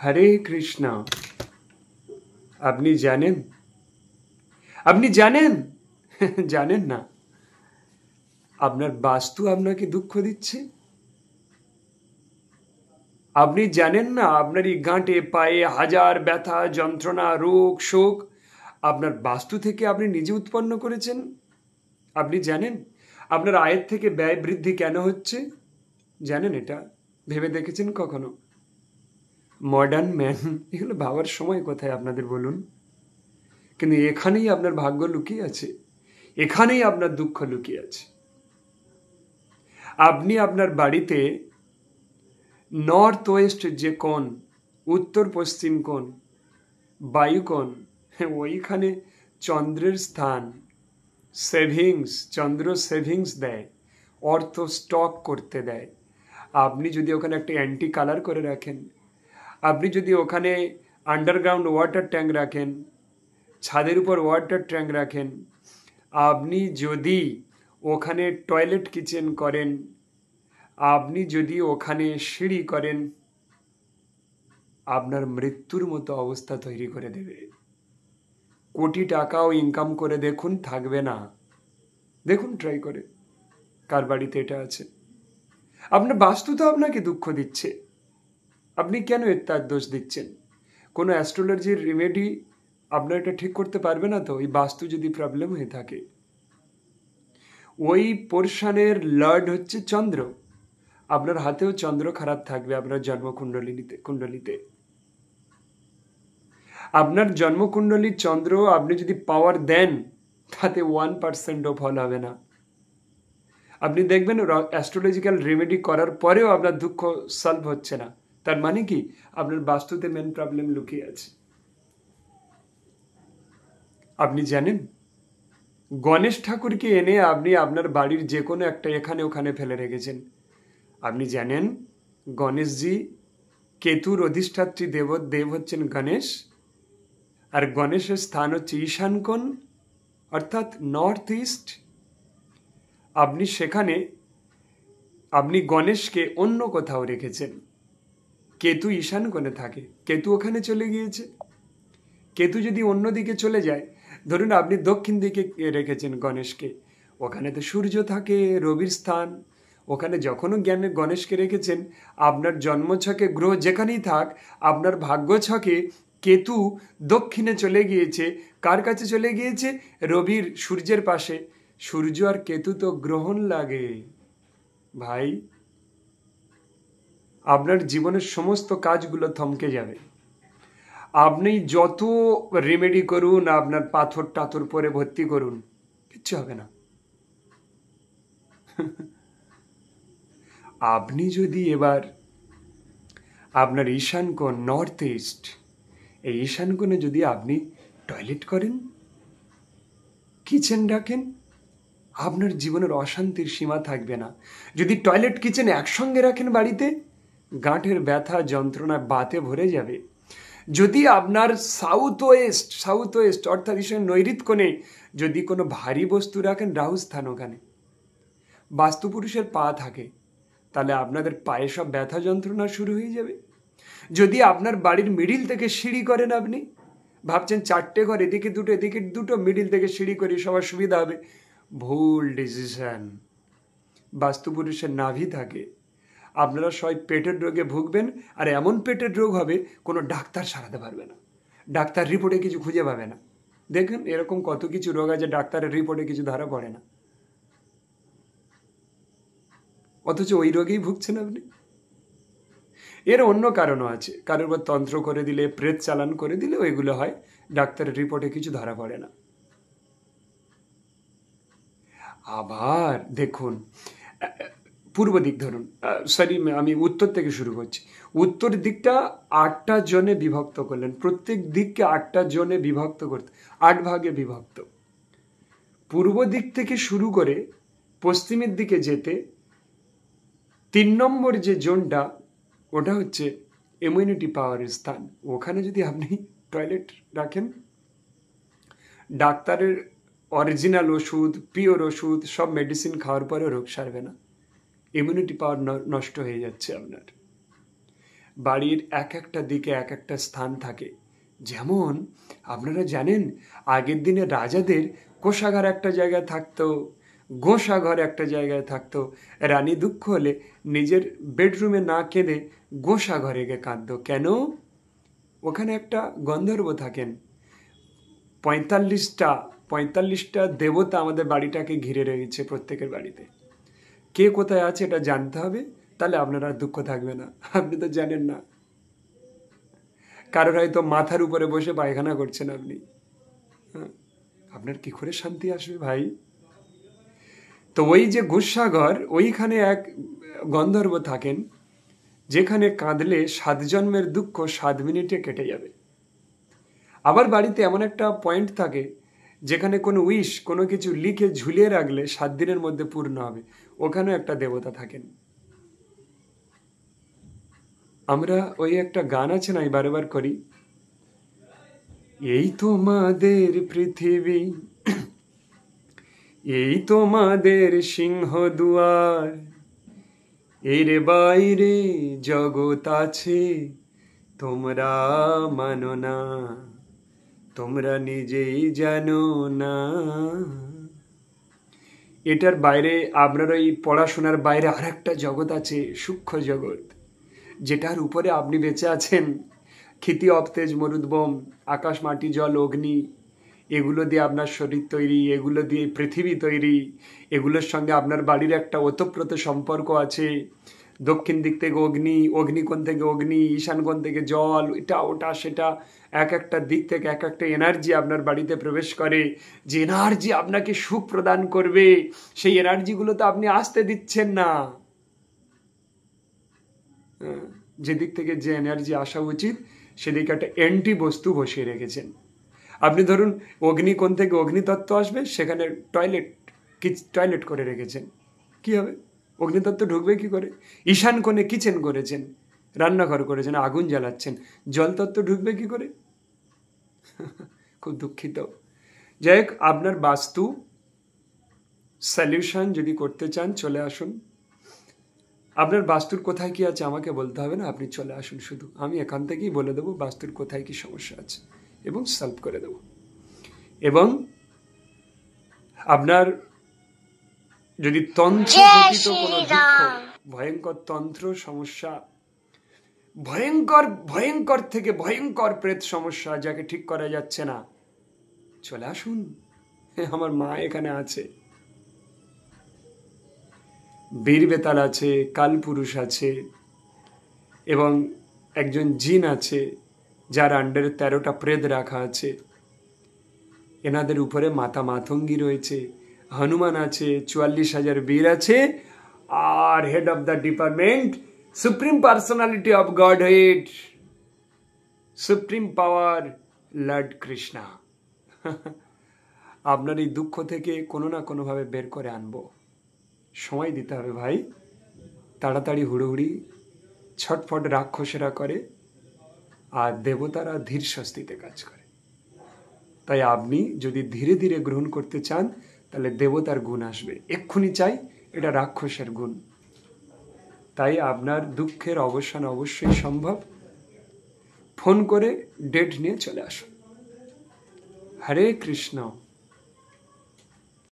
হরে কৃষ্ণ। আপনি জানেন, আপনি জানেন জানেন না আপনার বাস্তু আপনাকে দুঃখ দিচ্ছে? আপনি জানেন না আপনার এই গাঁটে পায়ে হাজার ব্যথা, যন্ত্রণা, রোগ, শোক আপনার বাস্তু থেকে আপনি নিজে উৎপন্ন করেছেন? আপনি জানেন আপনার আয়ের থেকে ব্যয় বৃদ্ধি কেন হচ্ছে? জানেন এটা? ভেবে দেখেছেন কখনো? মডার্ন ম্যান এগুলো ভাবার সময় কোথায় আপনাদের বলুন? কিন্তু এখানেই আপনার ভাগ্য লুকিয়ে আছে, এখানেই আপনার দুঃখ লুকিয়ে আছে। আপনি আপনার বাড়িতে নর্থ ওয়েস্ট যে কোণ, উত্তর পশ্চিম কোণ, বায়ুকোণ, ওইখানে চন্দ্রের স্থান, সেভিংস, চন্দ্র সেভিংস দেয়, অর্থ স্টক করতে দেয়। আপনি যদি ওখানে একটা অ্যান্টি কালার করে রাখেন, আপনি যদি ওখানে আন্ডারগ্রাউন্ড ওয়াটার ট্যাঙ্ক রাখেন, ছাদের উপর ওয়াটার ট্যাঙ্ক রাখেন, আপনি যদি ওখানে টয়লেট কিচেন করেন, আপনি যদি ওখানে সিঁড়ি করেন, আপনার মৃত্যুর মতো অবস্থা তৈরি করে দেবে। কোটি টাকাও ইনকাম করে দেখুন, থাকবে না। দেখুন ট্রাই করে কার বাড়িতে এটা আছে। আপনার বাস্তু তো আপনাকে দুঃখ দিচ্ছে, আপনি কেন তার দোষ দিচ্ছেন? কোনো অ্যাস্ট্রোলজির রেমেডি আপনার এটা ঠিক করতে পারবে না তো, এই বাস্তু যদি প্রবলেম হয়ে থাকে। ওই পোর্শনের লর্ড হচ্ছে চন্দ্র। আপনার হাতেও চন্দ্র খারাপ থাকবে আপনার জন্মকুণ্ডলিতে। আপনার জন্মকুণ্ডলীর চন্দ্র আপনি যদি পাওয়ার দেন, তাতে 1%ও ফল হবে না। আপনি দেখবেন অ্যাস্ট্রোলজিক্যাল রেমেডি করার পরেও আপনার দুঃখ সলভ হচ্ছে না। তার মানে কি? আপনার বাস্তুতে মেন প্রবলেম লুকিয়ে আছে। আপনি জানেন গণেশ ঠাকুরকে এনে আপনি আপনার বাড়ির যে কোনো একটা এখানে ওখানে ফেলে রেখেছেন। আপনি জানেন গণেশজি কেতুর অধিষ্ঠাত্রী দেব হচ্ছেন গণেশ, আর গণেশের স্থান হচ্ছে ঈশান কোণ, অর্থাৎ নর্থ ইস্ট। আপনি সেখানে আপনি গণেশকে অন্য কোথাও রেখেছেন। কেতু ঈশান কোণে থাকে, কেতু ওখানে চলে গিয়েছে। কেতু যদি অন্যদিকে চলে যায়, ধরুন আপনি দক্ষিণ দিকে রেখেছেন গণেশকে, ওখানে তো সূর্য থাকে, রবির স্থান। ওখানে যখনও গণেশকে রেখেছেন, আপনার জন্মছকে গ্রহ যেখানেই থাক, আপনার ভাগ্য ছকে কেতু দক্ষিণে চলে গিয়েছে। কার কাছে চলে গিয়েছে? রবির, সূর্যের পাশে। সূর্য আর কেতু তো গ্রহণ লাগে ভাই। আপনার জীবনের সমস্ত কাজগুলো থমকে যাবে। আপনি যত রেমেডি করুন, আপনার পাথর টাথর পরে ভর্তি করুন, কিচ্ছু হবে না। আপনি যদি এবার আপনার ঈশান কোণ, নর্থ ইস্ট, এই ঈশান কোণে যদি আপনি টয়লেট করেন, কিচেন রাখেন, আপনার জীবনের অশান্তির সীমা থাকবে না। যদি টয়লেট কিচেন একসঙ্গে রাখেন বাড়িতে, গাঁটের ব্যথা, যন্ত্রণা বাতে ভরে যাবে। যদি আপনার সাউথ ওয়েস্ট অর্থাৎ ঈশান নৈঋত কোণে যদি কোনো ভারী বস্তু রাখেন, রাহু স্থান ওখানে, বাস্তুপুরুষের পা থাকে, তাহলে আপনাদের পায়ে সব ব্যথা যন্ত্রণা শুরু হয়ে যাবে। যদি আপনার বাড়ির মিডিল থেকে সিঁড়ি করেন, আপনি ভাবছেন 4টে ঘর, এদিকে দুটো এদিকে দুটো, মিডিল থেকে সিঁড়ি করে সবার সুবিধা হবে, ভুল ডিসিশন। বাস্তুপুরুষের নাভি থাকে, আপনারা সবাই পেটের রোগে ভুগবেন, আর এমন পেটের রোগ হবে কোনো ডাক্তার সারাতে পারবে না, ডাক্তার রিপোর্টে কিছু খুঁজে পাবে না। দেখুন এরকম কত কিছু রোগ আছে ডাক্তারের রিপোর্টে কিছু ধরা পড়ে না, অথচ ওই রোগেই ভুগছেন আপনি। এর অন্য কারণও আছে, কারোর উপর তন্ত্র করে দিলে, প্রেত চালান করে দিলে ওইগুলো হয়, ডাক্তারের রিপোর্টে কিছু ধরা পড়ে না। আবার দেখুন পূর্ব দিক, ধরুন আমি উত্তর থেকে শুরু করছি। উত্তর দিকটা 8টা জোনে বিভক্ত করলেন, প্রত্যেক দিককে 8টা জোনে বিভক্ত করতে, 8 ভাগে বিভক্ত। পূর্ব দিক থেকে শুরু করে পশ্চিমের দিকে যেতে 3 নম্বর যে জোনটা, ওটা হচ্ছে ইমিউনিটি পাওয়ারের স্থান। ওখানে যদি আপনি টয়লেট রাখেন, ডাক্তারের অরিজিনাল ওষুধ, পিওর ওষুধ, সব মেডিসিন খাওয়ার পরেও রোগ সারবে না, ইমিউনিটি পাওয়ার নষ্ট হয়ে যাচ্ছে আপনার। বাড়ির এক একটা দিকে এক একটা স্থান থাকে। যেমন আপনারা জানেন আগের দিনে রাজাদের কোষাগার একটা জায়গায় থাকতো, গোসাঘর একটা জায়গায় থাকতো। রানী দুঃখ হলে নিজের বেডরুমে না কেঁদে গোসাঘরে গিয়ে কাঁদতো। কেন? ওখানে একটা গন্ধর্ব থাকেন। ৪৫টা দেবতা আমাদের বাড়িটাকে ঘিরে রয়েছে, প্রত্যেকের বাড়িতে। কে কোথায় আছে এটা জানতে হবে, তাহলে আপনার আর দুঃখ থাকবে না। আপনি তো জানেন না, কারোর হয়তো মাথার উপরে বসে পায়খানা করছেন আপনি, আপনার কি করে শান্তি আসবে ভাই? তো ওই যে গোসাঘর, ওইখানে এক গন্ধর্ব থাকেন, যেখানে কাঁদলে ৭ জন্মের দুঃখ ৭ মিনিটে কেটে যাবে। আবার বাড়িতে এমন একটা পয়েন্ট থাকে যেখানে কোনো উইশ, কোনো কিছু লিখে ঝুলিয়ে রাখলে ৭ দিনের মধ্যে পূর্ণ হবে। ওখানেও একটা দেবতা থাকেন। আমরা ওই একটা গান আছে না, বারবার করি, এই তোমাদের পৃথিবী, এই তোমাদের সিংহ দুয়ার, এর বাইরে জগৎ আছে তোমরা মানো না, তোমরা নিজেই জানো না। এটার বাইরে আপনার ওই পড়াশোনার বাইরে আর একটা জগৎ আছে, সূক্ষ্ম জগৎ, যেটার উপরে আপনি বেঁচে আছেন। ক্ষিতি অবতেজ মরুদ্বম, আকাশ মাটি জল অগ্নি, এগুলো দিয়ে আপনার শরীর তৈরি, এগুলো দিয়ে পৃথিবী তৈরি, এগুলোর সঙ্গে আপনার বাড়ির একটা ওতপ্রোত সম্পর্ক আছে। দক্ষিণ দিক থেকে অগ্নি, অগ্নিকোণ থেকে অগ্নি, ঈশানকোণ থেকে জল, এটা ওটা সেটা, এক একটা দিক থেকে এক একটা এনার্জি আপনার বাড়িতে প্রবেশ করে, যে এনার্জি আপনাকে সুখ প্রদান করবে। সেই এনার্জিগুলো তো আপনি আসতে দিচ্ছেন না। যেদিক থেকে যে এনার্জি আসা উচিত সেদিকে একটা অ্যান্টি বস্তু বসিয়ে রেখেছেন। আপনি ধরুন অগ্নিকোণ থেকে অগ্নিতত্ত্ব আসবে, সেখানে টয়লেট করে রেখেছেন, কি হবে? অগ্নিতত্ত্ব ঢুকবে কি করে? ঈশান কোণে কিচেন করেছেন, রান্নাঘর করেছেন, আগুন জ্বালাচ্ছেন, জলতত্ত্ব ঢুকবে কি করে? খুব দুঃখিত। যাই হোক, আপনার বাস্তু সলিউশন যদি করতে চান চলে আসুন। আপনার বাস্তুর কোথায় কি আছে আমাকে বলতে হবে না, আপনি চলে আসুন, শুধু আমি এখান থেকেই বলে দেবো বাস্তুর কোথায় কি সমস্যা আছে এবং সলভ করে দেব। এবং আপনার যদি তন্ত্রঘটিত কোনো দুঃখ, ভয়ঙ্কর তন্ত্র সমস্যা, ভয়ঙ্কর থেকে ভয়ঙ্কর প্রেত সমস্যা যাকে ঠিক করা যাচ্ছে না, চলে আসুন, আমার মা এখানে আছে। বীর বেতাল আছে, কালপুরুষ আছে, এবং একজন জিন আছে যার আন্ডারে 13টা প্রেত রাখা আছে। এনাদের উপরে মাতা মাতঙ্গী রয়েছে, হনুমান আছে, 44,000 বীর আছে, আর head of the department supreme personality of Godhead, supreme power lord Krishna. আপনার এই দুঃখ থেকে কোনো না কোনোভাবে বের করে আনবো। সময় দিতে হবে ভাই। তাড়াতাড়ি হুড়োহুড়ি ছটফট রাক্ষসেরা করে, আর দেবতারা ধীর স্বস্তিতে কাজ করে। তাই আপনি যদি ধীরে ধীরে গ্রহণ করতে চান তাহলে দেবতার গুণ আসবে। এক্ষুনি চাই, এটা রাক্ষসের গুণ। তাই আপনার দুঃখের অবসান অবশ্যই সম্ভব। ফোন করে ডেট নিয়ে চলে আসুন। হরে কৃষ্ণ।